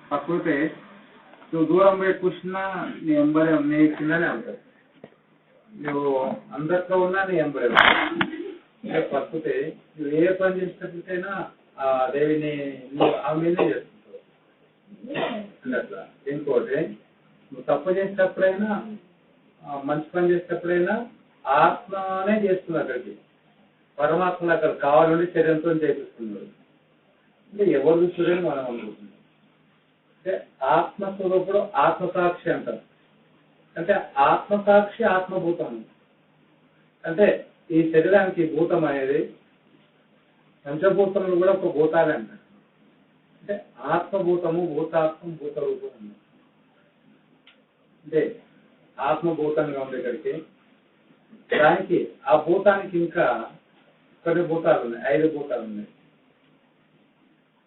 కాకపోతే నువ్వు దూరం పోయి కూర్చున్నా నీ ఎంబడే నీ కిందనే ఉంటుంది. నువ్వు అందరితో ఉన్నా నీ ఎంబడే ఉంటుంది. కాకపోతే నువ్వు ఏ పని చేసినప్పటికైనా ఆ దేవిని నువ్వు ఆమెనే చేస్తుంటావు అట్లా. ఇంకోటి నువ్వు తప్పు చేసేటప్పుడైనా మంచి పని చేసేటప్పుడైనా ఆత్మనే చేస్తుంది. అక్కడికి పరమాత్మను అక్కడ కావాలంటే శరీరంతో చేపిస్తున్నాడు. అంటే ఎవరు చూడని మనం అనుకుంటున్నాం. అంటే ఆత్మస్వరూపుడు ఆత్మసాక్షి అంటారు. అంటే ఆత్మసాక్షి ఆత్మభూతం. అంటే ఈ శరీరానికి భూతం అనేది పంచభూతములు కూడా ఒక భూతాలే అంటారు. అంటే ఆత్మభూతము, భూతాత్మ, భూత రూపం ఉంది. అంటే ఆత్మభూతంగా ఉంది ఇక్కడికి. దానికి ఆ భూతానికి ఇంకా కొన్ని భూతాలు ఉన్నాయి, 5 భూతాలు ఉన్నాయి.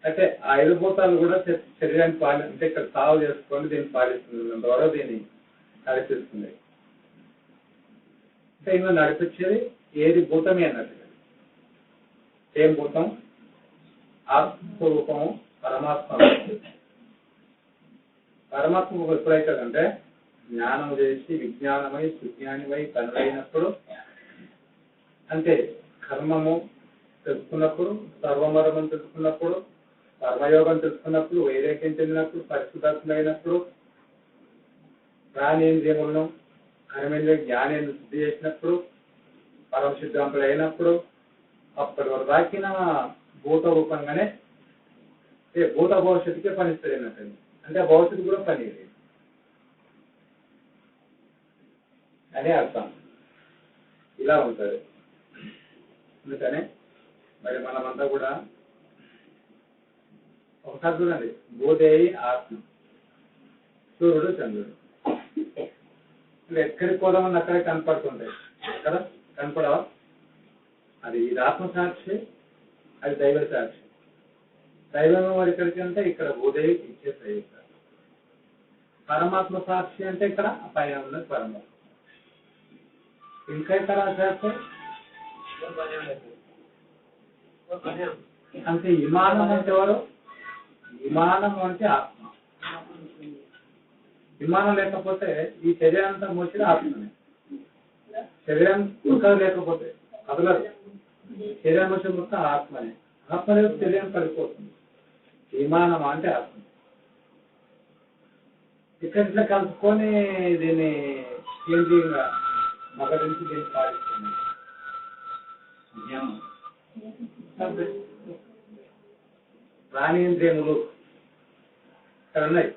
అయితే ఆ 5 భూతాలు కూడా శరీరాన్ని అంటే ఇక్కడ సాగు చేసుకొని దీన్ని పాలిస్తుంది, ద్వారా దీన్ని నడిపిస్తుంది. అంటే ఇంకా నడిపించేది ఏది భూతమే అన్నట్టు. ఏం భూతం? ఆత్మస్వరూపము పరమాత్మ. పరమాత్మ ఎప్పుడైతుందంటే జ్ఞానం చేసి విజ్ఞానమై సుజ్ఞానివై కనులైనప్పుడు, అంటే కర్మము తెలుసుకున్నప్పుడు, సర్వమరమం తెలుసుకున్నప్పుడు, కర్మయోగం తెలుసుకున్నప్పుడు, వైరాగ్యం చెందినప్పుడు, పరిశుద్ధాత్మైనప్పుడు, ప్రాణేంద్రియములను కర్మేంద్రియ జ్ఞానేంద్రియ శుద్ధి చేసినప్పుడు, పరమ సిద్ధాంతులు అయినప్పుడు, అప్పటి వరకు దాకిన భూత రూపంగానే భూత భవిష్యత్తుకే పనిస్తుంది అన్నట్టు. అంటే భవిష్యత్తు కూడా పని అనే అర్థం. ఇలా ఉంటుంది. అందుకనే మరి మనమంతా కూడా ఒకసారి చూడండి, భూదేవి ఆత్మ, సూర్యుడు చంద్రుడు. ఎక్కడికి పోదామని అక్కడే కనపడుతుంటాయి కదా, కనపడవా? అది ఇది ఆత్మసాక్షి, అది దైవ సాక్షి. దైవం మరి ఇక్కడికి అంటే ఇక్కడ భూదేవి ఇచ్చేస్తాయి. పరమాత్మ సాక్షి అంటే ఇక్కడ పైన ఉన్నది పరమాత్మ. ఇంకా ఇక్కడ సాక్షి అంటే విమానం అంటే ఎవరు? విమానం అంటే ఆత్మ. విమానం లేకపోతే ఈ శరీరం అంతా మోసేది ఆత్మనే. శరీరం ఉడకదు, లేకపోతే కదలదు. శరీరం మోసే మొత్తం ఆత్మనే. ఆత్మ లేదు, శరీరం పడిపోతుంది. విమానం అంటే ఆత్మ. ఇక్కడ ఇట్లా కలుపుకొని దీన్ని కేంద్రీయంగా మగరించి దీన్ని పాటిస్తుంది. ప్రాణేంద్రియములు ఇక్కడ ఉన్నాయి.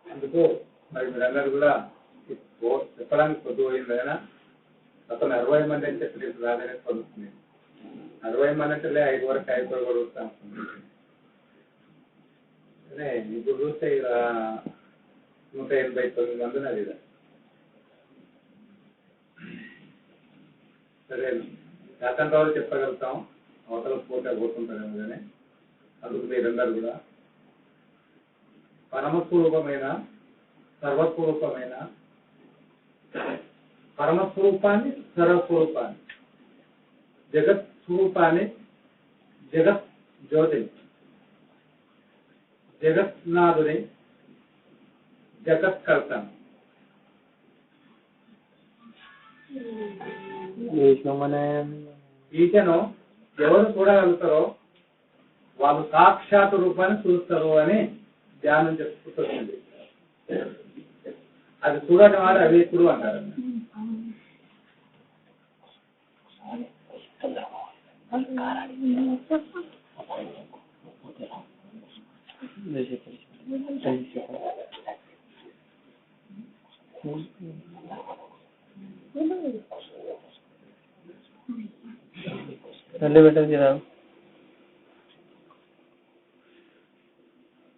అందుకు మరి మీరందరూ కూడా చెప్పడానికి పొద్దు పోయింది అయినా అతను 60 మంది అంటే చెప్పలేదు, రాదనే పొందుతుంది. 60 మంది అంటే 5 వరకు 5 వరకు కూడా వస్తాను. ఇప్పుడు చూస్తే ఇలా 189 మంది ఉన్నది. ఇలా సరే, శాతంత వరకు చెప్పగలుగుతాం. అవతల పోతే పోతుంటారేమో కానీ. అందుకు మీరందరూ కూడా పరమస్వరూపమైన, సర్వస్వరూపమైన, పరమస్వరూపాన్ని, సర్వస్వరూపాన్ని, జగత్ స్వరూపాన్ని, జగత్ జ్యోతిని, జగత్నాథుని, జగత్కర్తను ఈటను ఎవరు చూడగలుగుతారో వాళ్ళు సాక్షాత్ రూపాన్ని చూస్తారు అని ధ్యానం చెప్పుకొస్తుంది. అది చూడటం వారు అవేకుడు అంటారు.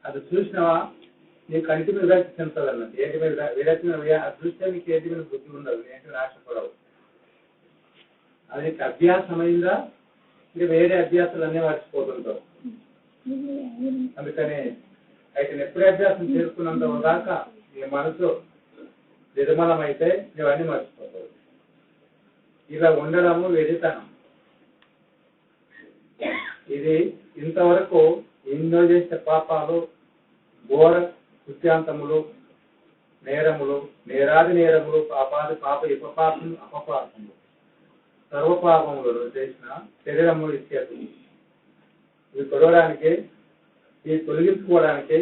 అది చూసినావా నీకు కంటి మీద విరక్తి చెందుతుంది అన్నది. ఏంటి మీద విరక్తి అది చూస్తే నీకు ఏంటి మీద బుద్ధి ఉండదు, ఏంటి రాష్ట్రపడవు. అది నీకు అభ్యాసం అయిందా, ఇంకా వేరే అభ్యాసాలు అన్నీ మర్చిపోతుంటావు. అందుకని అయితే ఎప్పుడే అభ్యాసం చేసుకున్నంత దాకా నీ మనసు నిర్మలం అయితే ఇవన్నీ మర్చిపోతావు. ఇలా ఉండడము వెడితనం. ఇది ఇంతవరకు ఎన్నో చేసే పాపాలు, ఘోర కృత్యాంతములు, నేరములు, నేరాది నేరములు, పాపాది పాప విపపాపములు, అపపాపములు, సర్వపాపములు చేసిన శరీరములు ఇచ్చేది. ఇవి తొలగడానికి, ఇవి తొలగించుకోవడానికి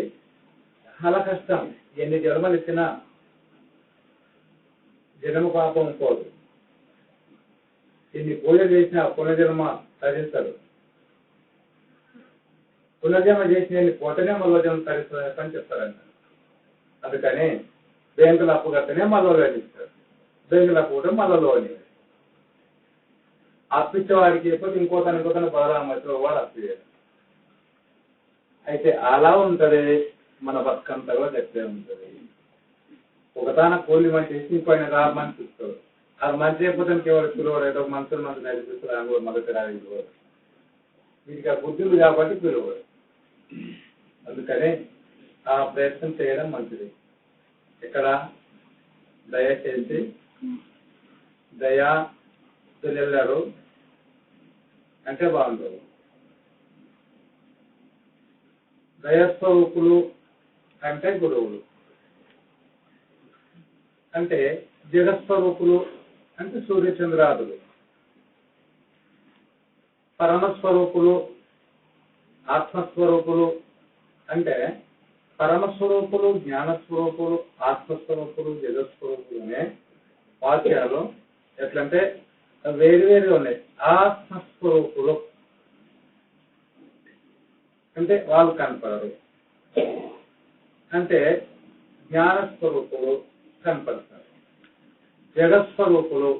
చాలా కష్టం. ఎన్ని జన్మలు ఇచ్చినా జన్మ పాపం పోదు. ఎన్ని పూజలు చేసినా పునర్జన్మ తరించదు. పునర్జన్మ చేసిన పోతేనే మళ్ళీ జన్మ తరిస్తుందని చెప్తారంట. అందుకని బ్యాంకులు అప్పు కడితేనే మళ్ళీ లోన్ ఇస్తారు. బ్యాంకులు అప్పు కూడా మళ్ళీ లోన్ ఇవ్వాలి. అప్పిచ్చేవాడికి ఎప్పుడు ఇంకోతన బలరామతో వాడు అప్పు చేయాలి. అయితే అలా ఉంటుంది మన బతుకంతా కూడా గట్టిగా ఉంటుంది. ఒకదాన కూలి మంచి వేసి ఇంకోయిన రాబు మంచి చూస్తారు. అది మంచి అయిపోతే కేవలం పిలువరు, ఏదో మనుషులు మంచి నడిపిస్తారు, అని కూడా మొదటి రాదు. వీటికి ఆ బుద్ధులు కాబట్టి పిలువరు. అందుకని ఆ ప్రయత్నం చేయడం మంచిది. ఇక్కడ దయచేసి దయా వెళ్ళారు అంటే బాగుంటుంది. దయస్వరూపులు అంటే గురువులు, అంటే జగత్స్వరూపులు అంటే సూర్యచంద్రాదులు, పరమస్వరూపులు ఆత్మస్వరూపులు అంటే పరమస్వరూపులు, జ్ఞానస్వరూపులు, ఆత్మస్వరూపులు, జగత్స్వరూపులు అనే వాక్యాలు ఎట్లంటే వేరువేరుగా ఉన్నాయి. ఆత్మస్వరూపులు అంటే వాళ్ళు కనపడరు, అంటే జ్ఞానస్వరూపులు కనపడతారు. జగత్స్వరూపులు,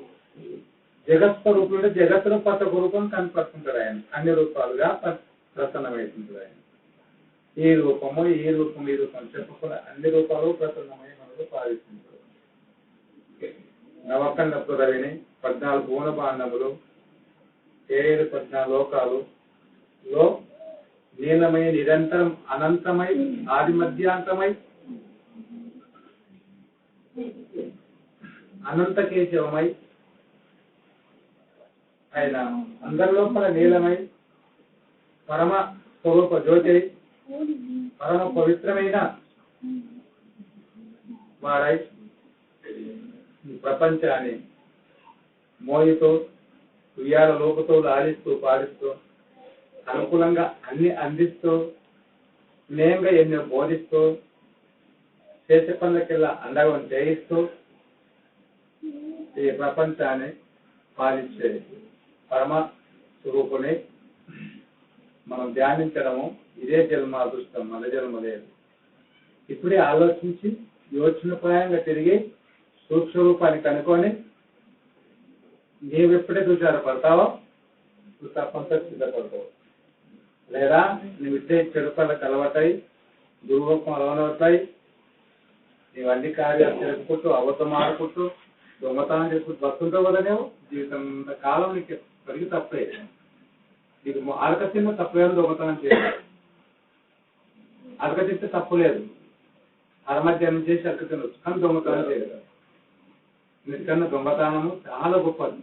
జగత్స్వరూపులు అంటే జగత్తులో కొత్త రూపం కనపడుతుంటారు. ఆయన అన్ని రూపాలుగా ప్రసన్నమవుతుంటారు. ఆయన ఈ రూపము ఈ రూపం ఈ రూపం చెప్పకుండా అన్ని రూపాలు ప్రసన్నమై మనకు పాలిస్తుంటారు. నవకండ పురవిని 14 భువన భాండములు, 7 14 లోకాలులో లీనమై నిరంతరం అనంతమై ఆది మధ్యాంతమై అనంత కేశవమై ఆయన అందరి లోపల నీలమై పరమ స్వరూప జ్యోతి పరమ పవిత్రమైన వాడై ప్రపంచాన్ని మోయితో ఉయ్యాల లోపుతో లాలిస్తూ పాలిస్తూ అనుకూలంగా అన్ని అందిస్తూ స్నేహంగా ఎన్నో బోధిస్తూ చేసే పనులకెల్లా అండగా చేయిస్తూ ఈ ప్రపంచాన్ని పాలించే పరమ స్వరూపుని మనం ధ్యానించడము ఇదే జన్మ అదృష్టం, మన జన్మ లేదు. ఇప్పుడే ఆలోచించి యోచనప్రాయంగా తిరిగి సూక్ష్మ రూపాన్ని కనుక్కొని నీవెప్పుడే దుచారపడతావో నువ్వు తప్పనిసరి సిద్ధపడతావు. లేదా నువ్వు ఇట్టే చెడుపళ్ళకి అలవాటాయి దుర్వకం అలవాటాయి నీవన్నీ కార్యాలు చేసుకుంటూ అబద్ధం ఆడుకుంటూ దొంగతనం చేసుకుంటూ బతుంటావు కదా. నువ్వు జీవితం కాలం నీకు పరిగి తప్పే. నీకు అరక తిన్న తప్పలేదు, దొంగతనం చేయాలి. అరక తింటే తప్పు లేదు, అరమధ్యానం చేసి అరక తినవచ్చు, కానీ దొంగతనం చేయలేదు. ఎందుకన్నా దొంగతనము చాలా గొప్పది.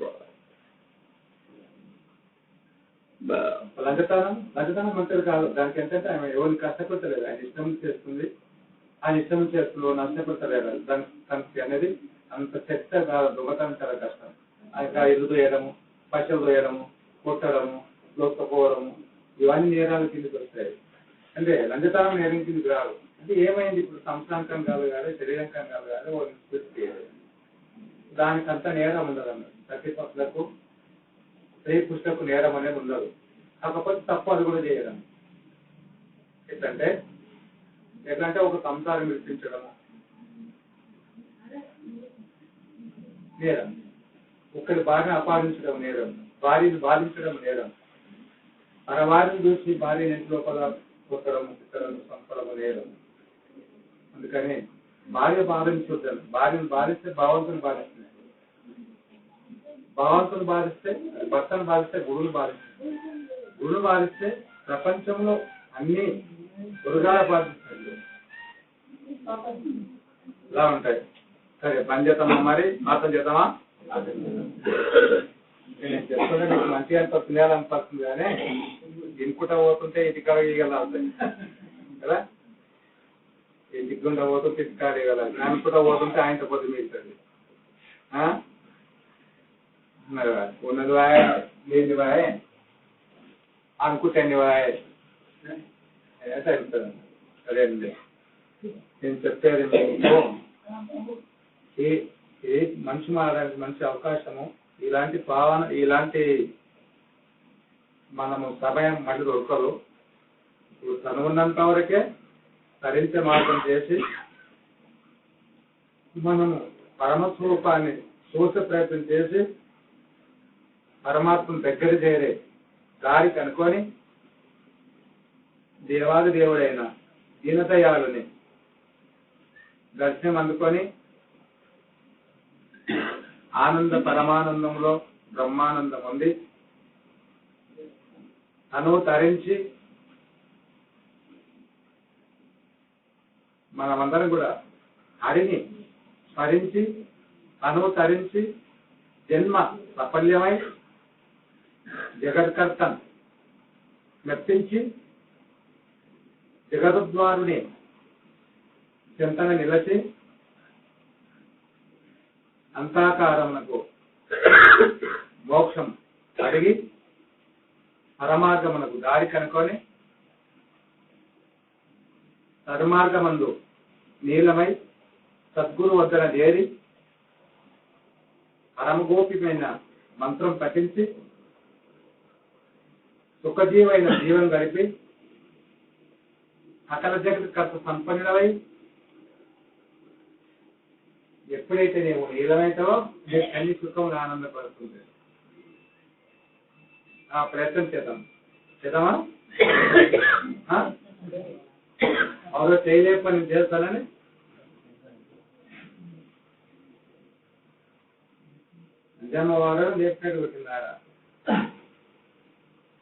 లంచతనం మంచిది కాదు. దానికి ఏంటంటే ఆయన ఎవరిని కష్టపెట్టలేదు, ఆయన ఇష్టం చేస్తుంది. ఆయన ఇష్టం చేస్తూ నష్టపెట్టలేదు. దానికి అనేది అంత చెత్త కాదు. దొంగతనం చాలా కష్టం. ఆయన ఇల్లు తోయడము, పశువులు తోయడము, కొట్టడము, లోకపోవడము ఇవన్నీ నేరాల కిందకి వస్తాయి. అంటే లంచతనం నేరం కిందకి రాదు. అంటే ఏమైంది ఇప్పుడు సంస్థాంకం కాదు కానీ శరీరంకం కాదు కానీ వాళ్ళని పూర్తి చేయాలి. దానికంతా నేరం ఉండదు అన్నది. ప్రతి పట్లకు స్త్రీ పుస్తకు నేరం అనేది ఉండదు. కాకపోతే తప్పు అది కూడా చేయడం. ఎట్లంటే ఒక సంసారం విడిపించడము నేరం, ఒక్కరి భార్యను అపాదించడం నేరం, భార్యను బాధించడం నేరం, వారిని చూసి భార్యని ఇంటి లోపల కొట్టడము తిట్టడము చంపడము నేరం. అందుకని భార్య బాధించొద్దాను. భార్యను బాధిస్తే భావంతుని బాధిస్తుంది, భావంతుని బాధిస్తే భర్తను బాధిస్తే గురువును బాధిస్తుంది, గురువును బాధిస్తే ప్రపంచంలో అన్ని గురుగాల బాధిస్తుంది. ఇలా ఉంటాయి. సరే పని చేద్దామా, మరి మాత్రం చేద్దామా? నేను చెప్తుంటే నీకు మంచిగా తినాలనిపిస్తుంది కానీ ఇంకుట పోతుంటే ఇటుకాడ ఇవ్వాలి కదా, ఇంటికుండా పోతుంటే ఇటుకాడ ఇవ్వాలి, అనుకుంటా పోతుంటే ఆయనతో పొద్దు మిగులుతుంది. ఉన్నది వాయ్ లేని వాయ్ అనుకుంటాండి వాయ్ తెలుస్తుంది. అదే అండి నేను చెప్పేది మీకు, ఇది మనిషి మారడానికి మంచి అవకాశము. ఇలాంటి భావన, ఇలాంటి మనము సమయం మళ్ళీ దొరకదు. ఇప్పుడు కనుగొన్నంత వరకే తరించే మార్గం చేసి మనము పరమస్వరూపాన్ని చూసే ప్రయత్నం చేసి పరమాత్మను దగ్గర చేరే దారి కనుకొని దేవాది దేవుడైన దీనదయాలుని దర్శనం అందుకొని ఆనంద పరమానందంలో బ్రహ్మానందం ఉంది తను తరించి మనమందరం కూడా హరిని స్మరించి తను తరించి జన్మ సఫల్యమై జగత్కర్తను మెప్పించి జగద్వారుని చెంతన నిలచి అంతాకారమునకు మోక్షం అడిగి పరమార్గమునకు దారి కనుకొని సన్మార్గమందు నీలమై సద్గురు వద్దన చేరి పరమగోపిమైన మంత్రం పఠించి సుఖజీవైన జీవం గడిపి సకల జగత్ కర్త సంపన్నులవై ఎప్పుడైతే నీవు నీలమైతావో నీకు అన్ని సుఖం ఆనందపడుతుంది. ఆ ప్రయత్నం చేద్దాం. చేద్దామా? ఎవరో చేయలేక నేను చేస్తానని నిజామాబాద్ లేపినట్టు పెట్టినారా?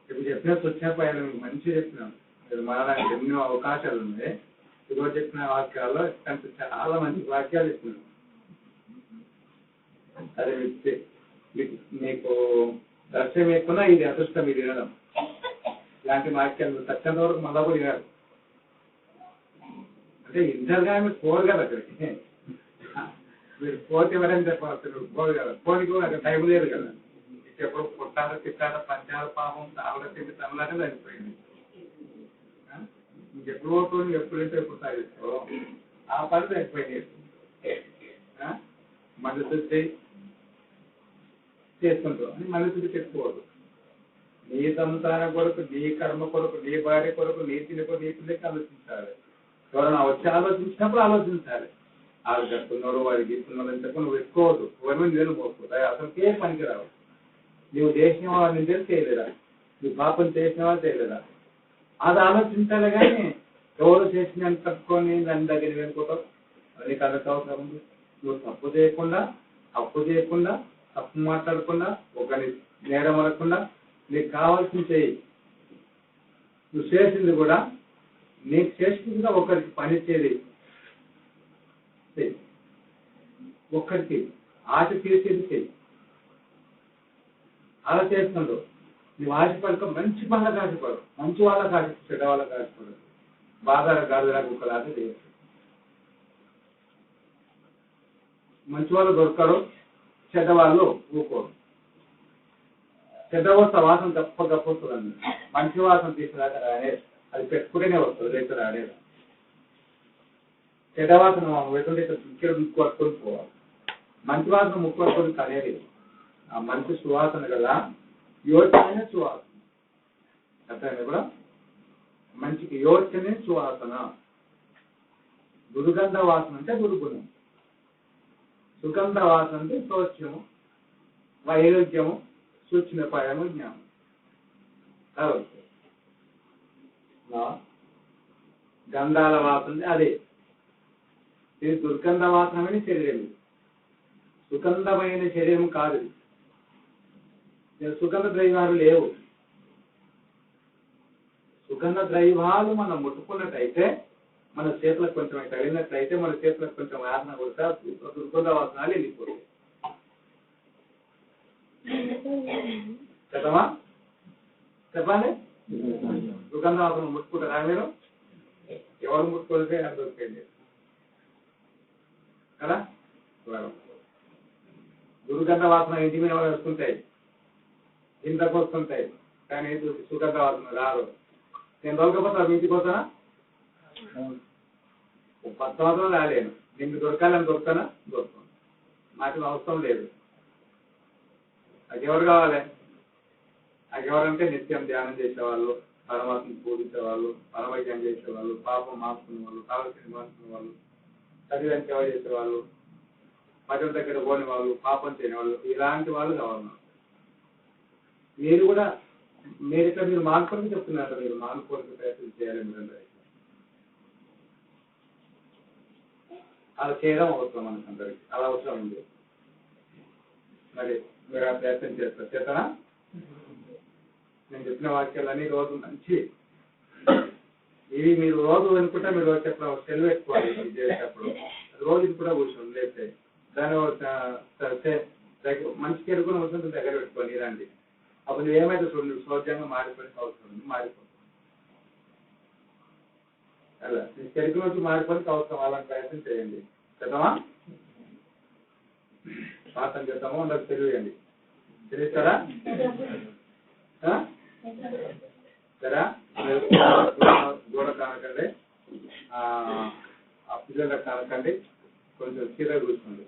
ఇప్పుడు చెప్పినట్టు వచ్చినప్పుడు ఆయన మంచిగా చెప్పినాం. మీరు మారడానికి ఎన్నో అవకాశాలు ఉన్నాయి. ఈరోజు చెప్పిన వాక్యాల్లో చాలా మంచి వాక్యాలు చెప్పినాం. అదే మీకు దర్శనం ఎక్కున్నా ఇది అదృష్టం, ఇది వినడం. ఇలాంటి వాక్యాలు తక్కువ వరకు మళ్ళా కూడా వినారు. అంటే ఇంటర్గా మీరు పోరు కదా అక్కడికి, మీరు పోతే ఎవరైనా చెప్పారు పోరు కదా, పోనికి అక్కడ టైం లేదు కదా. ఎప్పుడు పుట్టాల తిట్టాల పంచాల పాపం తావల తిండి తనలానే చనిపోయింది. ఇంకెప్పుడు పోతుంది, ఎప్పుడైతే ఎప్పుడు సాగిస్తావు ఆ పని చనిపోయింది. మళ్ళీ శుద్ధి చేసుకుంటావు అని మళ్ళీ శుద్ధి చెప్పుకోవద్దు. నీ సంతానం కొరకు, నీ కర్మ కొరకు, నీ భార్య కొరకు, నీ తిని కొరకు, నీ పిల్లకి ఆలోచించాలి. ఎవరైనా వచ్చి ఆలోచించినప్పుడు ఆలోచించాలి. వాళ్ళు చెప్తున్నారు, వారికి ఇస్తున్నారు అని చెప్పి నువ్వు ఎక్కువద్దు. ఎవరి నీళ్ళు పోతుంది, అసలుకే పనికిరావు. నువ్వు చేసిన వాళ్ళని తెలిసి చేయలేదా, నువ్వు పాపం చేసిన వాళ్ళు చేయలేదా, అది ఆలోచించాలి. కానీ ఎవరు చేసిన తప్పుకొని దాని దగ్గర వెళ్ళిపోతావు. నీకు అదొక అవసరం ఉంది. నువ్వు తప్పు చేయకుండా, అప్పు చేయకుండా, తప్పు మాట్లాడకుండా, ఒకరిని నేరం అనకుండా నీకు కావాల్సింది చేయి. నువ్వు చేసింది కూడా నీకు చేసింది కూడా ఒకరికి పని చేయాలి. ఒక్కరికి ఆశ తీసేది చెయ్యి. అలా చేస్తుండవు. నువ్వు ఆశపడక మంచి పనులకు ఆశపడవు, మంచి వాళ్ళకి ఆశ, చెడ్డ వాళ్ళకి ఆశపడదు. బాగా గాడిదలాగా ఒకలాగా చేయొచ్చు. మంచి వాళ్ళు దొరకరు, చెడ్డవాళ్ళు ఊకోరు. చెడ్డ వస్త వాసన గప్ప వస్తుందండి. మంచి వాసన తీసుకురాక రానే, అది పెట్టుకుంటేనే వస్తుంది, లేకపోతే రాలేదు. చెడ్డ వాసన పెట్టుకుంటే ఇక్కడ ముక్కు పట్టుకొని పోవాలి. మంచి వాసన ముక్కు పట్టుకొని కనేది. ఆ మంచి సువాసన కదా యోచనే సువాసన. అర్థమైంది కూడా? మంచికి యోచనే సువాసన. దుర్గంధ వాసన అంటే దుర్గుణం, సుగంధ వాసన అంటే శోచ్యము, వైరుధ్యము, సూక్ష్మపాయము, జ్ఞానం. గంధాల వాసన అదే. ఇది దుర్గంధ వాసనమైన శరీరం, సుగంధమైన శరీరం కాదు. సుగంధ ద్రవ్యాలు లేవు. సుగంధ ద్రవ్యాలు మనం ముట్టుకున్నట్టయితే, మన చేతులకు కొంచెం తగిలినట్లయితే, మన చేతులకు కొంచెం వాసన కొడతా దుర్గంధ వాసనాలు వెళ్ళిపోతాయి. చేద్దామా? చెప్పండి. సుగంధ వాసన ముట్టుకుంటారా మీరు? ఎవరు ముట్టుకోలితే అది దొరికింది కదా. దుర్గంధ వాసన ఇంటి మీద వస్తుంటాయి, ఇంతకు వస్తుంటాయి, కానీ సుగంధ వాసన రాదు. నేను దొరకపోతా ఇంటికి పోతానా? 10 సంవత్సరాలు రాలేను. నిన్ను దొరకాలని దొరుకుతానా? దొరుకుతాను. నాకు అవసరం లేదు. నాకు ఎవరు కావాలి? నాకు ఎవరంటే నిత్యం ధ్యానం చేసేవాళ్ళు, పరమాత్మను పూజించేవాళ్ళు, పరమజ్ఞం చేసేవాళ్ళు, పాపం మార్చుకునే వాళ్ళు, కావలసిన మార్చుకునే వాళ్ళు, చదివానికి సేవ చేసేవాళ్ళు, ప్రజల దగ్గర పోని వాళ్ళు, పాపం చేయని వాళ్ళు, ఇలాంటి వాళ్ళు కావాలి. మీరు కూడా మీరు ఇక్కడ మీరు మానుకోవడానికి చెప్తున్నారు. మీరు మానుకోవడానికి ప్రయత్నం చేయాలి. మీరందరూ అలా చేయడం అవసరం మనకు అందరికి. అలా అవసరం ఉంది. మరి మీరు ఆ ప్రయత్నం చేస్తారు. చేస్తారా? నేను చెప్పిన వాక్యాలన్నీ రోజు మంచి ఇవి మీరు రోజు అనుకుంటే మీరు చెప్పిన సెలవు పెట్టుకోవాలి. చేసేటప్పుడు రోజుకి కూడా కూర్చోండి. లేకపోతే దాని మంచికి ఎరుకుని వస్తుంది దగ్గర పెట్టుకోండి. ఇలాంటి అప్పుడు ఏమైతే చూడండి సౌజన్యంగా మారిపోయిన అవసరం ఉంది. మారిపోతుంది అలా మీ చెరుకు నుంచి మారిపోయిన అవసరం. అలాంటి ప్రయత్నం చేయండి. చేద్దామా? ప్రార్థన చేద్దాము. అందరికి తెలియండి. తెలుస్తారా? సరే, గోడ కానకండి, ఆ పిల్లలకు కానకండి, కొంచెం చీర కూర్చోండి.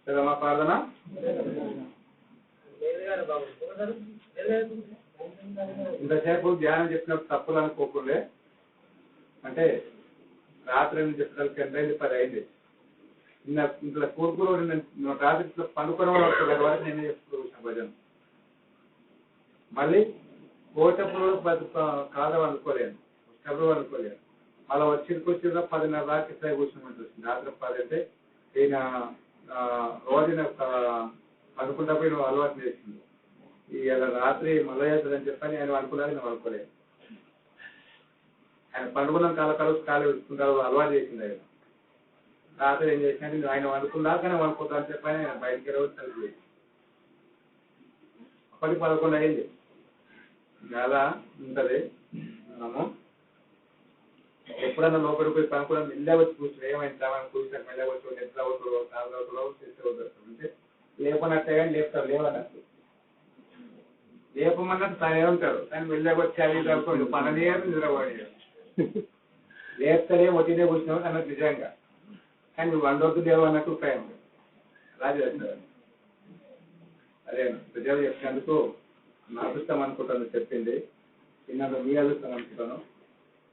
సరేమా? ప్రార్థన ఇంతసేపు ధ్యానం చెప్పినప్పుడు తప్పులు అనుకోకుండా, అంటే రాత్రి చెప్పడానికి ఎంత అయింది? 10 అయింది. ఇంట్లో కూరుకూరు రాత్రి పండుకోవడం వరకు నేనే చెప్తూ కూర్చున్నా భజన. మళ్ళీ పోటప్పుడు కాలం అనుకోలేను, వచ్చేప్పుడు అనుకోలేను. మళ్ళీ వచ్చిన 10:30 దాకా ఇట్లా కూర్చోమని వచ్చింది. రాత్రి 10 అంటే ఈయన రోజున అనుకున్నప్పుడు నువ్వు అలవాటు చేసింది. ఇలా రాత్రి మళ్ళీ చేస్తుందని చెప్పని ఆయన అనుకున్నాను. నేను అనుకోలేదు. ఆయన పండుకున్న కాలు వేసుకుంటారు, అలవాటు చేసింది. ఆయన రాత్రి ఏం చేసినా ఆయన అనుకున్నాకనే అనుకుంటా అని చెప్పని ఆయన బయటికి రోజు తలుపు చేసి అప్పటికి 11 అయింది. చాలా ఉంటుంది. మనము ఎప్పుడన్నా లోపలికి పోయి పనుకోవడం మెల్లగా వచ్చి కూర్చొని ఏమైంది రావని కూర్చొని మెల్లగా వచ్చి ఎట్లా అవుతుందో కాలు అవుతుందో చేస్తే అవుతారు. అంటే లేపనట్టే కానీ లేపుతారు. లేవన్నట్టు లేపమన్నట్టు తానే ఉంటారు. కానీ మెల్లగా వచ్చి అది తప్పుకోండి పననే నిద్రపోయాడు. లేపుతారే ఒట్టినే కూర్చున్నావు అన్నట్టు నిజంగా. కానీ నువ్వు 100 రోజులు లేవన్నట్టు ఉపాయం అలా చేస్తారు. అదే ప్రజలు చెప్పినందుకు నా అదృష్టం అనుకుంటాను. చెప్పింది చిన్నగా మీ అదృష్టం అనుకుంటాను.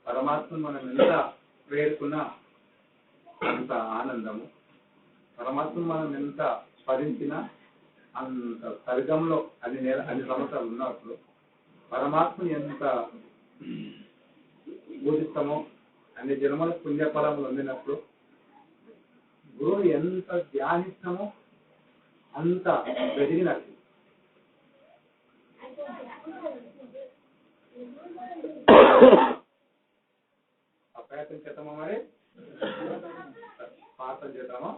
పరమాత్మను మనం ఎంత వేడుకున్నా అంత ఆనందము, పరమాత్మను మనం ఎంత స్మరించినా అంత స్వర్గంలో అన్ని సంవత్సరాలు ఉన్నప్పుడు, పరమాత్మను ఎంత పూజిస్తామో, అన్ని జన్మల పుణ్యఫలములు అందినప్పుడు, గురువు ఎంత ధ్యానిస్తామో అంత వెదిగినట్టు. ప్రయత్నం చేద్దామా? మరి ప్రార్థన చేద్దామా?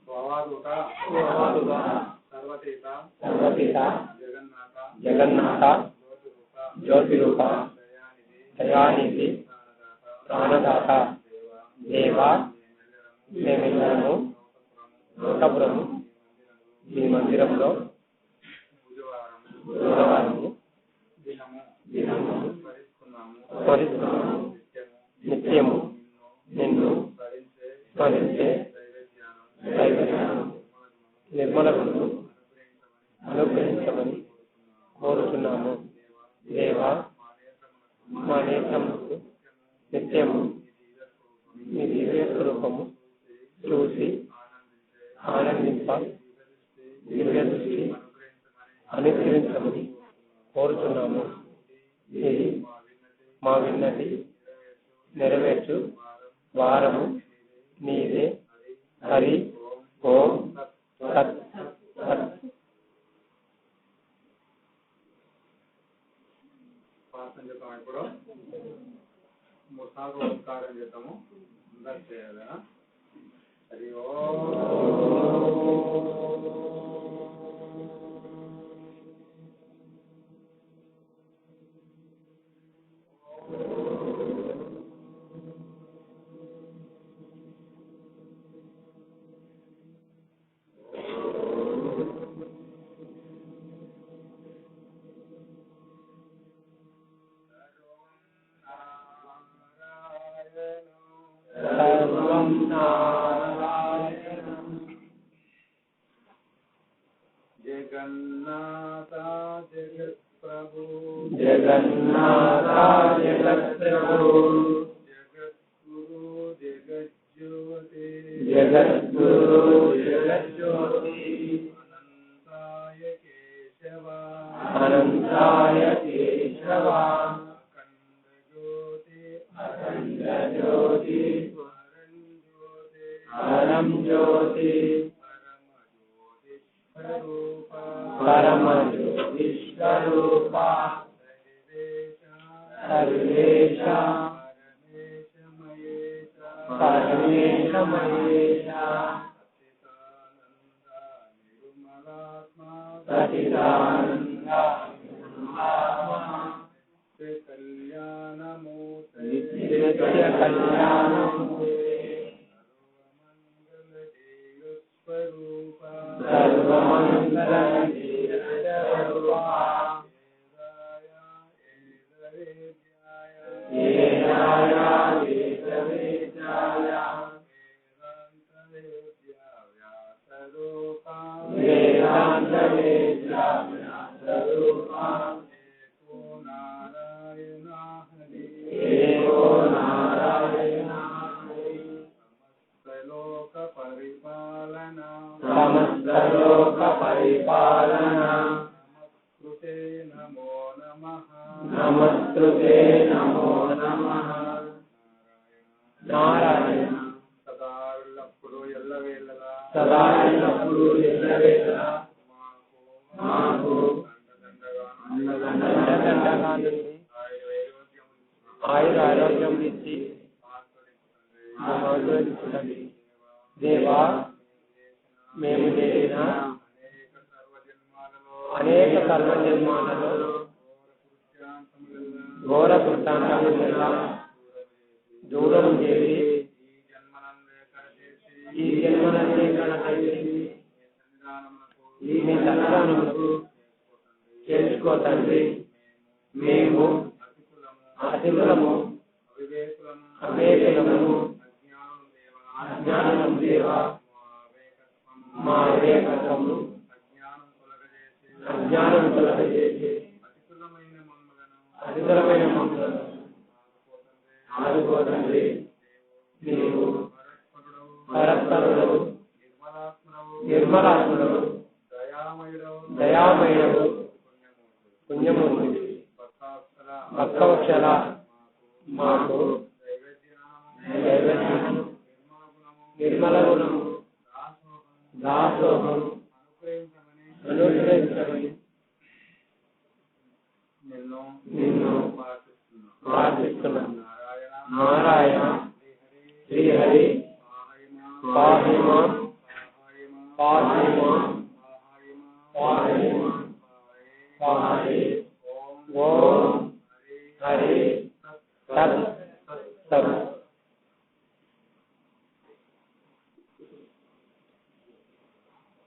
స్వవాదుత సర్వతీత జగన్నాథ జ్యోతిరూప దయానిధి ప్రాణదాత దేవా మేమెల్లరము లోకపురము ఈ మందిరంలో బుధవారము దినము స్మరిస్తున్నాము. నిత్యము నిన్ను స్మరించే నిర్మలమును అనుగ్రహించమని కోరుతున్నాము. దేవా మా నేత్రములకు నిత్యము మీ దివ్య స్వరూపము చూసి ఆనందింప దివ్య దృష్టి అనుగ్రహించమని కోరుతున్నాము. ఇది మా విన్నతి నెరవేర్చు వారము నీదే. హరి ఓం సత్ సత్. ప్రార్థన చేద్దాం. ఇప్పుడు 3 సార్లు నమస్కారం చేద్దాము. అందరూ చేయాలి. హరి ఓం. सर्वं नारायणं जगन्नाथा जगत्प्रभु जगन्नाथा जगत्प्रभु जगद्गुरु जगज्योति जगद्गुरु जगज्योति अनन्ताय केशव अनन्ताय केशव अखण्ड ज्योति परं ज्योति परम परमज्योतिस्वरूप सर्वेश परमेशमयेश सचिदानन्द नित्य कल्याणमूर्ते सर्वमङ्गलस्वरूप समस्तलोक परिपालना नमस्कृते नमो नमः नमस्कृते नमो नमः नारायण सदा ఎల్లప్పుడు ఎల్లవేళలా सदा ఎల్లప్పుడు ఎల్లవేళలా మాకు అండదండగా నుండి ఆయుర ఆరోగ్యం ఇచ్చి ఆశీర్వదించండి. దేవా, మేము చేసిన అనేక సర్వజన్మాలలో ఘోర కృతాంతములను దూరం చేసి ఈ జన్మనందే కనచేసి మీ సన్నిధానములకు చేర్చుకో తండ్రి. మేము అతిథులము, అవివేకులము, అజ్ఞానము దేవా. మా వివేకము అజ్ఞానం తొలగజేసి అతిథులమైన మమ్మలను ఆదుకోతండి. నీవు పరస్పరుడు, నిర్మలాత్ముడు, దయామయుడు, పుణ్యమూర్తి, భక్తవత్సల, మాకు దైవజ్ఞానం, నిర్మల గుణము, దాసోహం అనుగ్రహించమని నిన్ను ప్రార్థిస్తున్నాను. నారాయణ శ్రీహరి పాహి మాం పాహి మాం పాహి మాం పాహి. ఓం హరి తత్ సత్.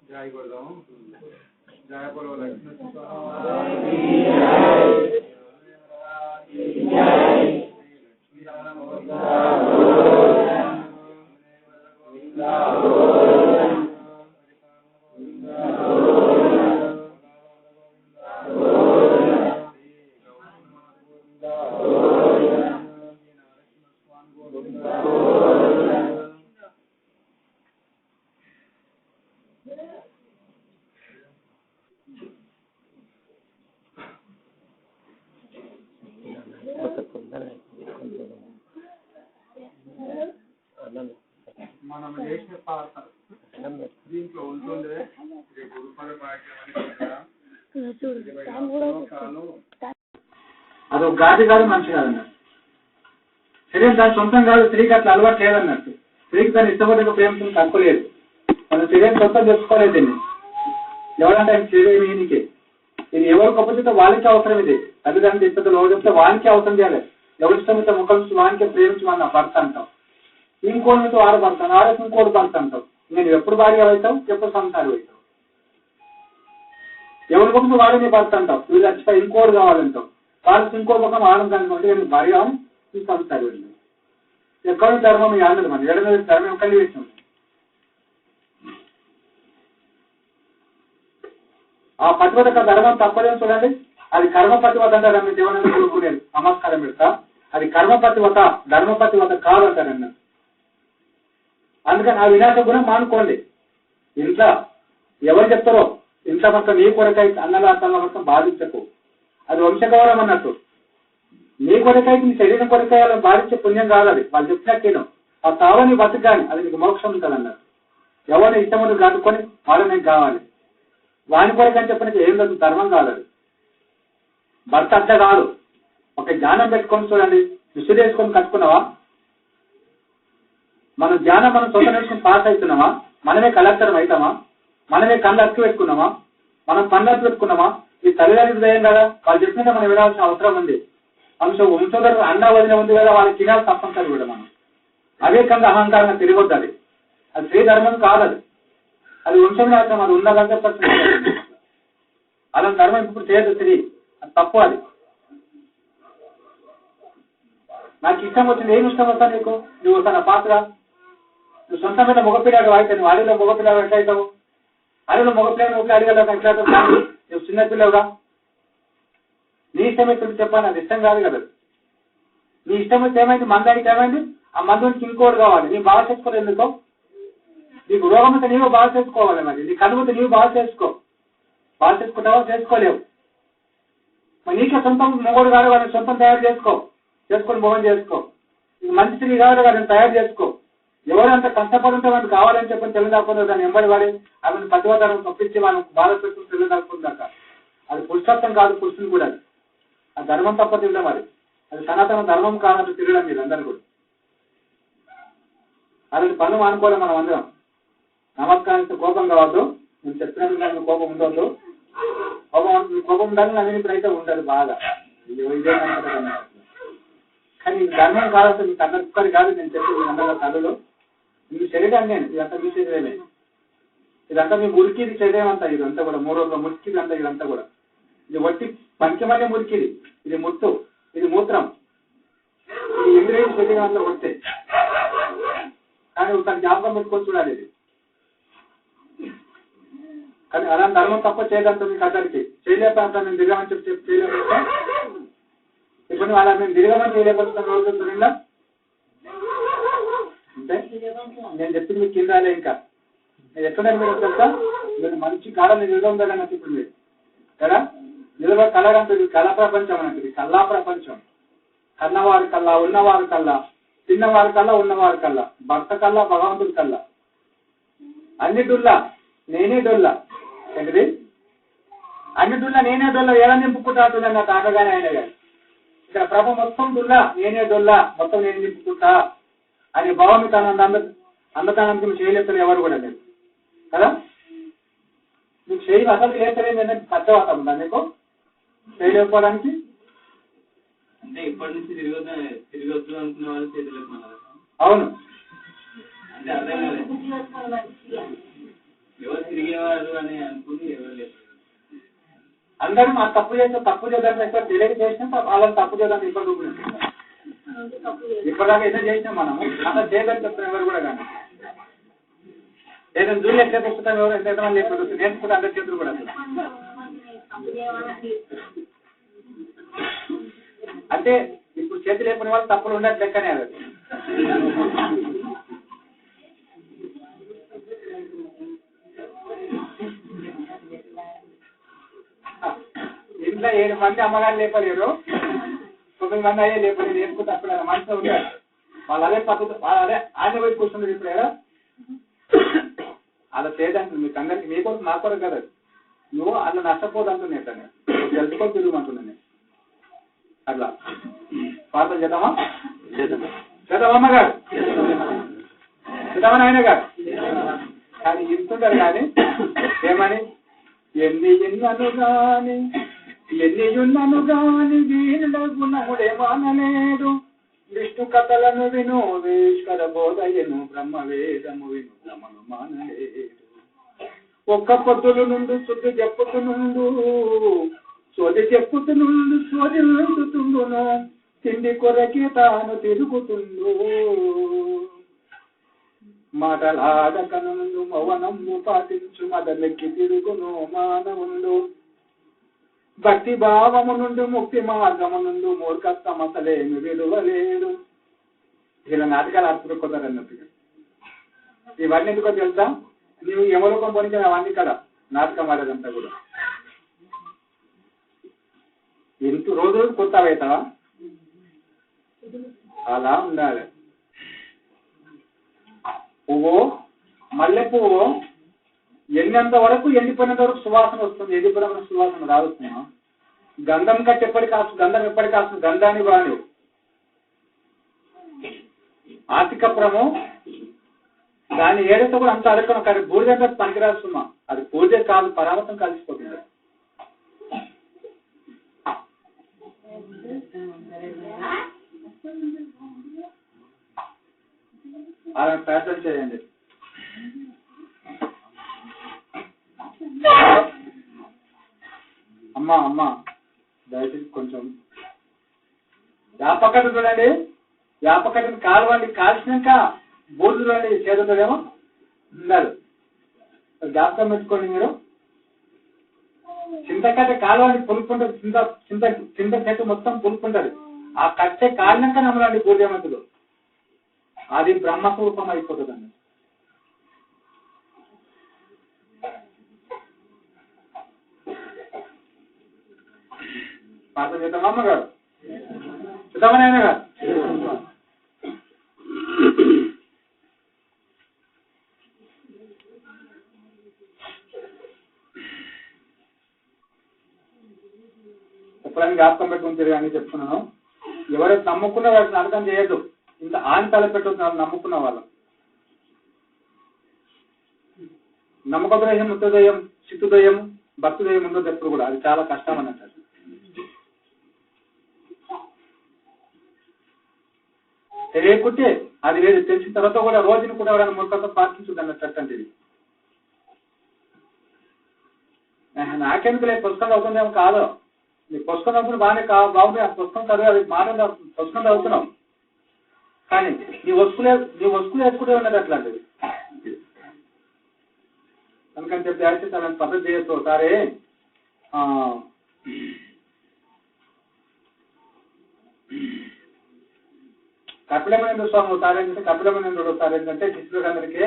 జై గురుదాం. జయ బోలో లక్ష్మీ మనం చేసిన పాట దీంట్లో ఉంటుండే గురుపద అదొక గాది కాదు, మనిషి కాదన్నట్టు. శరీరం దాని సొంతం కాదు. స్త్రీకి అట్లా అలవాటు లేదన్నట్టు. స్త్రీకి దాన్ని ఇష్టపడే ప్రేమతో తక్కువ లేదు. మన శరీరం సొంతం తెచ్చుకోలేదు దీన్ని. ఎవరంటే ఆయన శరీరం ఈయనకి, ఇది ఎవరు గొప్ప వాళ్ళకి అవసరం. ఇది తల్లిదండ్రులు ఇద్దరు ఎవరు చెప్తే వానికి అవసరం చేయాలి. ఎవరి ఇష్టం అయితే ముఖం నుంచి వానికి ప్రేమించమని నా భర్త అంటాం. ఇంకోటి నుంచి వాడు భర్త, ఆడకి ఇంకోటి భర్త అంటాం. నేను ఎప్పుడు భార్య అవుతావు, ఎప్పుడు సంసారం అవుతావు. ఎవరి ముఖం వాడు నీ భర్త అంటావు. వీళ్ళు చచ్చిపోయి ఇంకోటి కావాలంటావు. వాళ్ళకి ఇంకో ముఖం ఆనందం అనుకుంటే నేను భార్య ఈ సంసారం వెళ్ళాం. ఎక్కడ ధర్మం ఈ ఆనందం మన ఏడ ధర్మం కలిగి వేసాం. ఆ పతివత ధర్మం తప్పదేమో చూడండి. అది కర్మ పతివత అంటారు. అన్న దేవనాన్ని కోరుకునేది నమస్కారం పెడతా. అది కర్మ పతివత, ధర్మ పతివత కాదంటారన్న. అందుకని ఆ వినాశ గుణం మానుకోండి. ఇంట్లో ఎవరు చెప్తారో ఇంట్లో మొత్తం నీ కొరకై అన్నలాతల మొత్తం బాధించకు. అది వంశగౌరవం అన్నట్టు. నీ కొరకైతే నీ శరీరం కొరకై వాళ్ళని బాధించే పుణ్యం కాదు. అది వాళ్ళు చెప్పినట్టు ఆ తావని బతకాని అది నీకు మోక్షం ఉంటుంది అన్నారు. ఎవరిని ఇష్టమని కాదుకొని వాళ్ళని నీకు కావాలి. వాని కొరకని చెప్పినట్టు ఏం లేదు, ధర్మం కాదు. అది భర్త అట్లా కాదు. ఒక జ్ఞానం పెట్టుకొని చూడండి. విసురు వేసుకొని కట్టుకున్నావా? మన జ్ఞానం మనం సొంత నేర్చుకుని పాస్ అవుతున్నామా? మనమే కలెక్టర్ అవుతామా? మనమే కళ్ళు అక్కి పెట్టుకున్నామా? మనం పనులు అక్కి పెట్టుకున్నామా? ఈ తల్లిదండ్రులు దయం కదా, వాళ్ళు చెప్పినట్టు మనం వినాల్సిన అవసరం ఉంది. వంశోధర అండా వదిన ఉంది కదా, వాళ్ళకి తినాలి తప్పనిసరి కూడా మనం. అవేకంగా అహంకారంగా తిరగొద్దు. అది అది స్త్రీ ధర్మం కాదు. అది వంశవినాశం. అది ఉన్నదంటే అలా ధర్మం ఇప్పుడు చేయదు స్త్రీ. అది తప్పు. అది నాకు ఇష్టం వచ్చింది. ఏమి ఇష్టం వస్తా నీకు? నువ్వు తన పాత్ర నువ్వు సొంత మీద మగపిల్లాడు అయితే నువ్వు అడవిలో మగపిల్లాడు ఎట్లా అవుతావు? అడవిలో మగపిల్లాడు అడిగేలా ఎట్లా అవుతావు? నువ్వు చిన్నపిల్లవుగా. నీ ఇష్టం ఎప్పుడు చెప్పాను. అది ఇష్టం కాదు కదా. నీ ఇష్టం అయితే ఏమైంది? మందు అయితే ఏమైంది? ఆ మందు నుంచి ఇంకోటి కావాలి. నీ బాగా చేసుకోవాలి. ఎందుకో నీకు రోగం అయితే నీవు బాగా చేసుకోవాలి. మరి నీ కనుగొతే నీవు బాగా చేసుకో. బాగా చేసుకుంటావా? చేసుకోలేవు. మరి నీకే సొంతం మొగోడు కాదు కానీ సొంతం తయారు చేసుకొని భోగం చేసుకో. నీకు మంచి స్త్రీ కావాలి కానీ తయారు చేసుకో. ఎవరంత కష్టపడుంటే మనకు కావాలని చెప్పని తెలియదాకుండా దాన్ని ఎంబడి వాడి ఆమెను పతివతారం పంపించి మనం బాధ పెట్టుకుని తెలియదాకుందాక అది పురుషత్వం కాదు. పురుషుని కూడా అది ఆ ధర్మం తప్ప తిరగడం. అది సనాతన ధర్మం కాదంటే తిరగడం మీరు అందరూ కూడా. అలాంటి పనులు మానుకోవాలి మనం అందరం. నమస్కారానికి కోపం కావద్దు. నేను చెప్పినట్టు కోపం ఉండవద్దు. కోపం ఉండాలి. నన్ను ఇప్పుడైతే ఉండదు బాగా. ఇదే కానీ ధర్మం కాదు. మీకు అందరి కాదు నేను చెప్పేది. అందరూ కథలు మీ శరీరాన్ని నేను ఇదంతా మీ శరీరమే. ఇదంతా మీ మురికిది శరీరం అంతా. ఇదంతా కూడా 3 రోజుల మురికిది అంతా. ఇదంతా కూడా ఇది వట్టి పంచమనే మురికిది. ఇది ముట్టు, ఇది మూత్రం, ఇది ఇంద్రియ శరీరం అంతా వస్తే. కానీ తన జ్ఞాపకం పెట్టుకొని చూడాలి ఇది. కానీ అలా ధర్మం తప్ప చేయదంతా మీకు అందరికి చేయలేకపోతా. నేను దిగమని చెప్పి చేయలేకపోతా. ఇప్పుడు అలా మేము దిగమని చేయలేకపోతున్నాం. రోజుల్లో అంటే నేను చెప్పింది మీకు కింద రాలే. ఇంకా నేను ఎక్కడ మీరు తెలుసా? మీరు మంచి కాలం నిలబడాలని నాకు ఇప్పుడు మీరు కదా నిలబడి కలగంటుంది. కళా ప్రపంచం అన్నట్టు. కళా ప్రపంచం. కన్నవారి కల్లా, ఉన్నవారి కల్లా, తిన్నవారి కల్లా, ఉన్నవారి కల్లా, భర్త కల్లా, భగవంతుడి కల్లా, అన్ని డుల్లా నేనే డొల్లా. ఏంటిది? అన్ని డుల్లా నేనే డొల్లా. ఎలా నింపుకుంటా నాకు ఆగగానే ఆయన గారు. ఇక్కడ ప్రభ మొత్తం డుల్లా నేనే డొల్లా, మొత్తం నేను నింపుకుంటా అనే భావం తన అందతానికి మీకు చేయలేస్తారు ఎవరు కూడా లేదు కదా. మీకు చేయి అసలు చేస్తలేదు ఏంటంటే పచ్చవాతం ఉందా మీకు చేయలేకపోవడానికి? అంటే ఇప్పటి నుంచి తిరిగొద్దు అనుకునే వాళ్ళు చేతులు. అవును. అంటే అర్థం కాలేదు. ఎవరు తిరిగేవారు అని అనుకుని ఎవరు లేదు. అందరూ మా తప్పు చేద్దాం ఎక్కువ తెలియక చేసినా వాళ్ళని తప్పు చేద్దాం ఇప్పటిదాకా ఏదో చేసినాం మనము. అలా చేయదని చెప్తాం ఎవరు కూడా. కానీ ఏదైనా జూలు ఎట్లా తెచ్చుతాం ఎవరు ఎంత మంది లేకపోతే నేర్చుకుంటే అందరి చేతులు కూడా. అంటే ఇప్పుడు చేతులు లేకపోయిన వాళ్ళు తప్పులు ఉండదు లెక్కనే. అది ఇంట్లో 7 మంది అమ్మగారు లేపలేరు, 9 మంది అయ్యే లేపలేరు. నేర్చుకుంటే అప్పుడు మనసులో ఉంటారు. వాళ్ళు అదే పద్ధతి. వాళ్ళు అదే ఆయన వైపు కూర్చున్నారు. ఇప్పుడు కదా అలా చేయడానికి మీకు అందరికి మీ కొరకు నా కొరకు కదా. నువ్వు అట్లా నష్టపోదంటున్నా తెలుసుకో తిరుగుమంటున్నాను. అట్లా ప్రార్థన చేద్దామా? చేద్దామమ్మ గారు, చేద్దామని ఆయన గారు. కానీ ఇంతుంటారు కానీ ఏమని ఎన్నియున్నను గాని వీరుల గుణముడేమానలేడు విష్ణు కథలను విను ఈశ్వర బోధయను బ్రహ్మవేదము విను బ్రహ్మను మానలేడు ఒక్క పొద్దుల నుండి శుద్ధి చెప్పుతునుండు సోది చెప్పుతునుండు సోదితుండును తిండి కొరకి తాను తిరుగుతుండు మాటలాడకనుండు మౌనము పాటించు మదమెక్కి తిరుగును మానవుండు భక్తి భావము నుండి ముక్తి మార్గము నుండి మూర్ఖత్వం అసలేమి విలువలేడు. ఇలా నాటకాలు అర్థం కుదరన్నట్టుగా ఇవన్నీ ఎందుకో తెలుసా? నీవు యమలోకం పోనీ అవన్నీ కదా నాటకం ఆడేదంతా కూడా ఎంత రోజు కొత్త అవుతావా అలా ఉండాలి. పువ్వు మల్లె పువ్వు ఎండినంత వరకు ఎండిపోయినంత వరకు సువాసన వస్తుంది. ఎండిపోయిన సువాసన రావుతున్నా గంధం కట్టి ఎప్పటికి కాస్తుంది గంధం ఎప్పటికి కాస్తుంది గంధాన్ని బాను ఆతికపురము దాని ఏదైతే కూడా అంత అడగను కానీ బూడిదంతా పనికిరాస్తున్నా అది బూడిదే కాదు పరామతం కలిసిపోతుంది. అలా ప్రయత్నం చేయండి. అమ్మా దయచేసి కొంచెం యాపకట్టు చూడండి. యాపకట్టుని కాలువండి కాల్చినాక బూడిద చూడండి చేతుందేమో ఉన్నారు జ్ఞాపకం పెట్టుకోండి. మీరు చింతకట్ట కాలువండి పులుపు ఉంటుంది. చింత చెట్టు మొత్తం పులుపు ఉంటుంది. ఆ కట్టె కాలినాక నమ్మలండి బూడిదేమంతులు అది బ్రహ్మస్వరూపం అయిపోతుందండి. ప్రార్థన చేద్దామా అమ్మగారు? చేద్దామని ఆయన గారు ఎప్పుడైనా జ్ఞాపకం పెట్టుకుని అని చెప్తున్నాను. ఎవరైతే నమ్ముకున్న వాటిని అర్థం చేయొద్దు. ఇంత ఆని తలపెట్టుతున్నారు నమ్ముకున్న వాళ్ళు. నమ్మకద్రయం ముత్తదయం చిత్తుదయం భక్తుదయం ఉండదు ఎప్పుడు కూడా. అది చాలా కష్టం అన్నట్టు. తెలియకుంటే అది లేదు, తెలిసిన తర్వాత కూడా రోజుని కూడా ఎవరైనా మూర్ఖత పాటించదు అన్నట్టు అంటే నాకెందుకు లేదు పుస్తకం అవుతుందేమో కాదు. నీ పుస్తకం అవుతుంది బాగానే బాగుంది. ఆ పుస్తకం చదివి అది మాట పుస్తకం చదువుతున్నాం కానీ నీ వస్తువులు వేసుకుంటే ఉన్నది అట్లాంటిది. అందుకని చెప్పి అయితే అలాంటి పద్ధతి చేయొచ్చు. ఒకసారి కపిలమనేంద్ర స్వామి ఒకసారి ఏంటంటే కపిలమనేంద్రుడు ఒకసారి ఏంటంటే శిష్యులందరికీ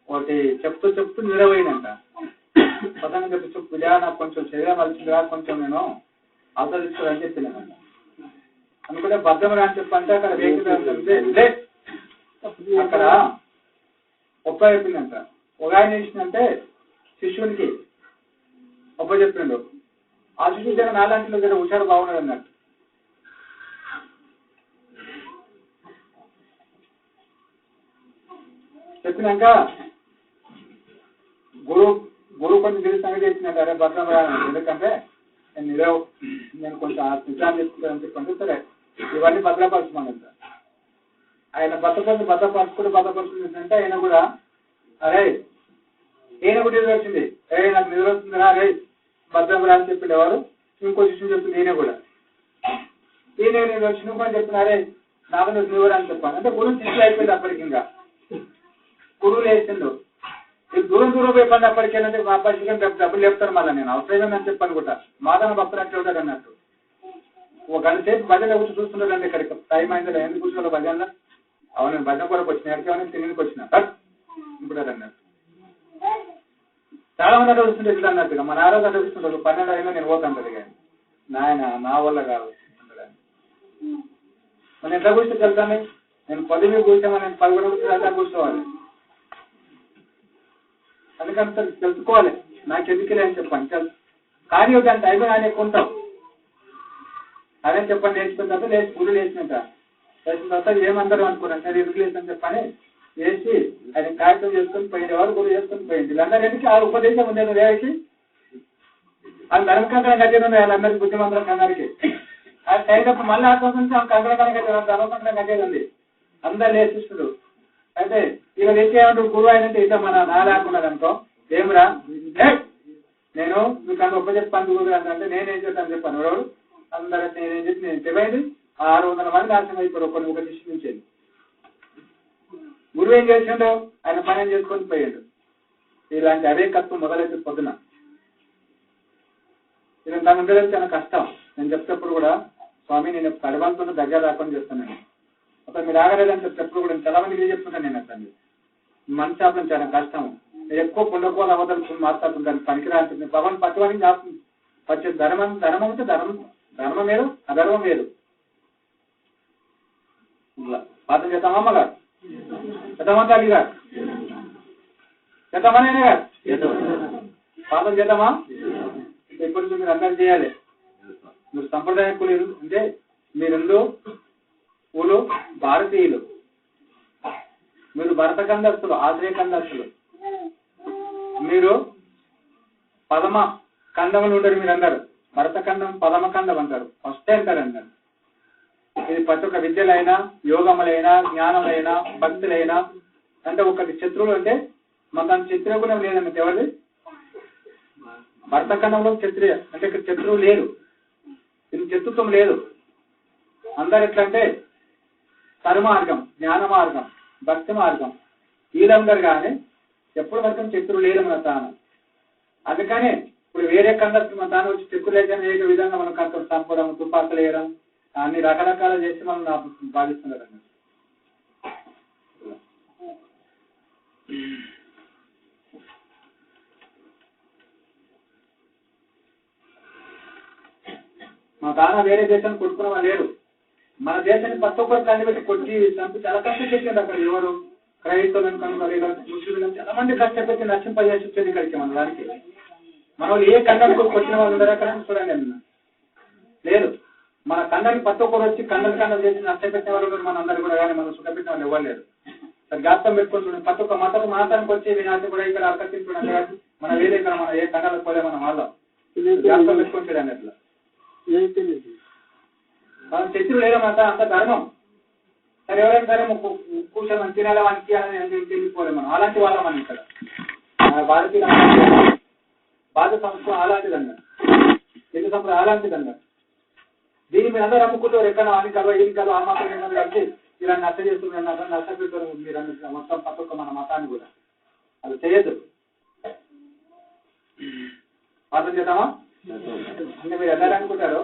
ఒకటి చెప్తూ నిలవైనంట. పదంగా చెప్పి విజయ నాకు కొంచెం శరీరం వచ్చిందిగా కొంచెం నేను ఆస్వాదిస్తానని చెప్పినానంట. అనుకుంటే భద్రమని అని చెప్పంటే అక్కడ వేసిందంటే అక్కడ ఒప్ప చెప్పిందంట. ఒక ఆయన చేసిందంటే శిష్యునికి ఒప్ప చెప్పిండు. ఆ శిష్యుడు జర నాలాంటిలో జర హుషారు బాగున్నాడు అన్నట్టు. చెప్పినాక గురువు కొంచెం తెలిసి సంగతి చెప్పిందంటే అరే భద్రం ఎందుకంటే నేను కొంచెం నిజాన్ని చెప్తున్నాను చెప్పండి. సరే ఇవన్నీ భద్రపరచమని ఆయన భద్రపరుచుకుంటే ఆయన కూడా అరే ఈయన కూడా నిద్ర వచ్చింది. నాకు నిద్ర వస్తుందిరా అరే భద్రం రా అని చెప్పింది ఎవరు ఇంకో శిష్యుడు చెప్పింది. ఈయన కూడా నిద్ర వచ్చిన కూడా చెప్పిన అరే నాకు నిద్ర అని చెప్పాను. అంటే గురువు శిష్యులు అయిపోయింది. అప్పటికి ఇంకా గురువులు వేసిండు. దూరం పోయి పని అప్పటికేనంటే మా అబ్బాయి డబ్బులు చెప్తారు. మళ్ళీ నేను అవసరమేనని చెప్పాను కూడా మాదన భక్తులు అంటే ఉంటాడు అన్నట్టు. ఒక గంట సేపు భజన కూర్చొని చూస్తున్నాడండి. ఇక్కడికి టైం అయిందా ఎందుకు కూర్చోవాలి భజనలో? అవును నేను భజన కొరకు వచ్చిన ఎక్కడికి తినేకి వచ్చిన ఇప్పుడు అన్నట్టు. చాలా మంది అట్లా వస్తుంటే ఇట్లా అన్నట్టుగా మన ఆరోగ్యం అట్లా వస్తుంటారు. 12 అయినా నేను పోతాంటది కానీ నాయన నా వల్ల కాదు. మనం ఎట్లా కూర్చొని వెళ్తాను నేను 10 కూర్చోమని నేను 11 కూర్చోవాలి కూర్చోవాలి. అందుకని తెలుసుకోవాలి నాకు ఎందుకులే అని చెప్పండి. కానీ దాని టైం కానీ ఎక్కువ ఉంటాం. అదే చెప్పండి నేర్చుకున్న తర్వాత గురువు లేచినట్ట లేచిన తర్వాత ఏమందరూ అనుకున్నాను సరే ఎందుకు లేదని చెప్పని వేసి ఆయన కాగితం చేసుకొని పోయింది, ఎవరు గురువు చేసుకొని పోయింది. వీళ్ళందరికీ ఆ ఉపదేశం ఉండేది వేసి అది ధర్మకంకణం కట్టేది ఉంది వాళ్ళందరికీ, బుద్ధిమంతుల కంగారికి. అది అయినప్పుడు మళ్ళీ ఆ కోసం కంకణం కట్టేది, ధర్మకంకణం కట్టేది ఉంది. అందరు లేచిస్తుడు. అయితే ఇక తెచ్చేమంటాడు గురువు అయినంటే ఇట్లా మన నాలాకున్నది అనుకో, ఏమిరా నేను మీకు అంత ఉపచెప్పాను గురువు అంటే నేనేం చేస్తాను చెప్పాను ఎవరు అందరూ నేనేం చెప్పి నేను చెప్పేది 600 మంది నాశనం అయిపోయారు ఒక శిష్యు నుంచి. గురువు ఏం చేసిండు, ఆయన పని చేసుకొని పోయాడు. ఇలాంటి అవేకత్వం మొదలైతే పొద్దున ఇలా తను ఉండడం చాలా కష్టం. నేను చెప్తేప్పుడు కూడా స్వామి నేను పరవంతున్న దగ్గర రాకుండా చెప్తున్నాను, అసలు మీరు ఆగలేదని చెప్పేప్పుడు కూడా చాలా మందికి చెప్తున్నాను. నేను అసలు మనసు ఆపడం చాలా కష్టం. ఎక్కువ పుండకోలు అవతలు మాట్లాడుతుంటాను, పనికిరాంటుంది. పవన్ పట్టువని వచ్చే ధర్మం అంటే ధర్మం వేరు, అధర్మం వేరు. పాత్ర చేద్దామా అమ్మగారు, చేద్దామా తల్లి గారు, చేద్దామా నేనే గారు, పాత్ర చేద్దామా? ఎప్పటి నుంచి మీరు అందరూ చేయాలి. మీరు సంప్రదాయ కులు అంటే మీరు ఊళ్ళు భారతీయులు, మీరు భరత కందస్తులు, ఆశ్రయ కందస్తులు, మీరు పదమ ఖండములు ఉంటారు. మీరందరూ భరత ఖండం పదమ ఖండం అంటారు, ఫస్ట్ అంటారు అన్నారు. ఇది ప్రతి ఒక్క విద్యలైనా, యోగములైనా, జ్ఞానములైనా, భక్తులైనా అంటే ఒకటి శత్రువులు అంటే మన శత్రుగుణం లేదన్నట్టు. ఎవరిది భరత ఖండంలో క్షత్రియ అంటే ఇక్కడ శత్రువు లేరు, ఇది శత్రుత్వం లేదు. అందరు ఎట్లా అంటే సర్మార్గం, జ్ఞాన మార్గం, భక్తి మార్గం వీళ్ళందరు కానీ ఎప్పుడు వరకు శత్రువు లేదు మన తాను. అందుకనే ఇప్పుడు వేరే కందర్శనం మన తాను వచ్చి శత్రువు లేదని ఏక విధంగా మనం కంటే చంపడం, తుపాకులు వేయడం, అన్ని రకరకాలు చేసి మనం భావిస్తున్నారు అన్నమాట. మా తాన వేరే దేశాన్ని కొట్టుకున్న వాళ్ళు లేరు. మన దేశాన్ని ప్రతి ఒక్కరు కళ్ళు పెట్టి కొట్టి చంపి చాలా కష్టం చేసింది. అక్కడ ఎవరు క్రైస్తవులను కనుక ముస్లింలను చాలా మంది కష్టపెట్టి నశింపజేసి వచ్చేది ఇక్కడికి మన దానికి. మన వాళ్ళు ఏ కండానికి కొట్టిన వాళ్ళు ఉండరు అక్కడ చూడండి అన్న లేదు. మన కండానికి ప్రతి ఒక్కరు వచ్చి కండలు చేసి నష్టపెట్టిన వాళ్ళు మన అందరూ కూడా కానీ మనం సుఖపెట్టిన వాళ్ళు ఎవరు లేరు. జ్ఞాపకం పెట్టుకుని చూడండి, ప్రతి ఒక్క మాతానికి వచ్చి వినాశం కూడా ఇక్కడ ఆకర్షించుకోండి. మన వేరే ఇక్కడ మన ఏ కండాలకు పోలే మనం వాళ్ళం జ్ఞాపకం పెట్టుకొని చూడండి. అట్లా మనం శత్రువు లేదా మాట అంత ధర్మం. సరే ఎవరైనా సరే కూర్చొని తినాలి వానికి అని తెలియపోలే మనం అలాంటి వాళ్ళం అని ఇక్కడ భారతీయ భారత సంస్కృతి అలాంటిదన్న, హిందూ సంప్రదాయం అలాంటిదన్న. దీన్ని మీరు అందరూ అమ్ముకుంటారు ఎక్కడ అని కలవ ఏం కలవ ఆ మాత్రం ఏమన్నా కలిసి ఇలా నష్ట చేస్తున్నారు, నష్టపెట్టారు మీరు మొత్తం ప్రతి ఒక్క మన మతాన్ని కూడా అది చేయొద్దు. అర్థం చేద్దామా? అంటే మీరు ఎలా అనుకుంటారు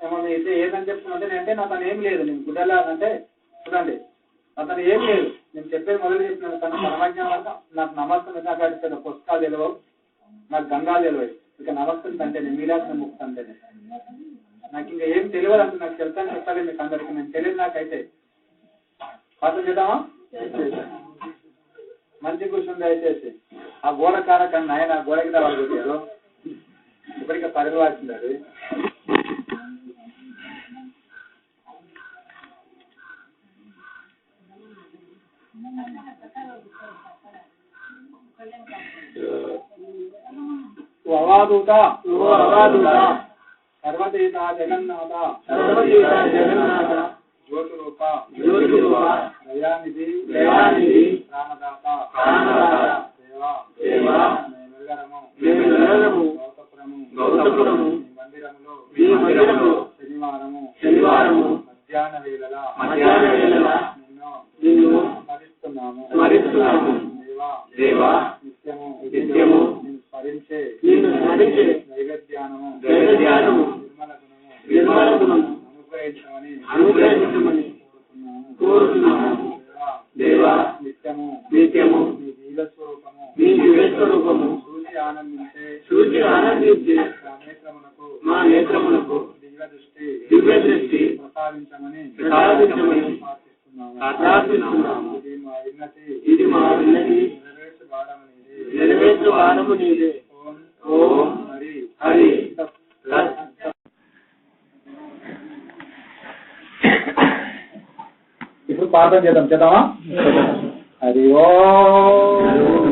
ఏమో అయితే ఏదని చెప్తున్నంటే నేనంటే నా తను ఏం లేదు, నేను గుడ్డలా అంటే చూడండి అతను ఏం లేదు. నేను చెప్పేది మొదలు చెప్పినాను, తన పరమజ్ఞానం వల్ల నాకు నమస్కారం నాకు అడిగితే పుస్తకాలు తెలియవు, నాకు గంగాలు తెలియదు, ఇక నమస్కారం అంటే నేను మీలాసిన ముక్కు అంటేనే నాకు ఇంకా ఏం తెలియదు అంటే నాకు తెలుసాను చెప్పాలి మీకు అందరికీ. నేను తెలియదు నాకైతే. అర్థం చేద్దామా? మంచి కూర్చుంది దయచేసి ఆ గోడ కారకన్నా ఆయన ఆ గోడకి రావాలి కొట్టారు ఇప్పటికే పరుగు వాసింది అది. అవాదూత సర్వదేత జగన్నాథ జ్యోతిరూప దయానిధి ప్రాణదాత గౌతపురము మందిరములో శనివారము మధ్యాహ్న వేళల నిన్ను స్మరిస్తున్నాము దేవా నిత్యము స్మరించే నైవేద్యానము నిర్మల గుణము అనుగ్రహించమని కోరుతున్నాము. దేవా నిత్యము నీ దివ్య స్వరూపము చూసి ఆనందించే మా నేత్రమునకు దివ్య దృష్టి ప్రసాదించమని ప్రార్థిస్తున్నాము. ఇది మా విన్నతి నెరవేర్చు వారము నీదే. ఓం హరి. ఇప్పుడు ప్రార్థన చేద్దామా? హరి ఓం.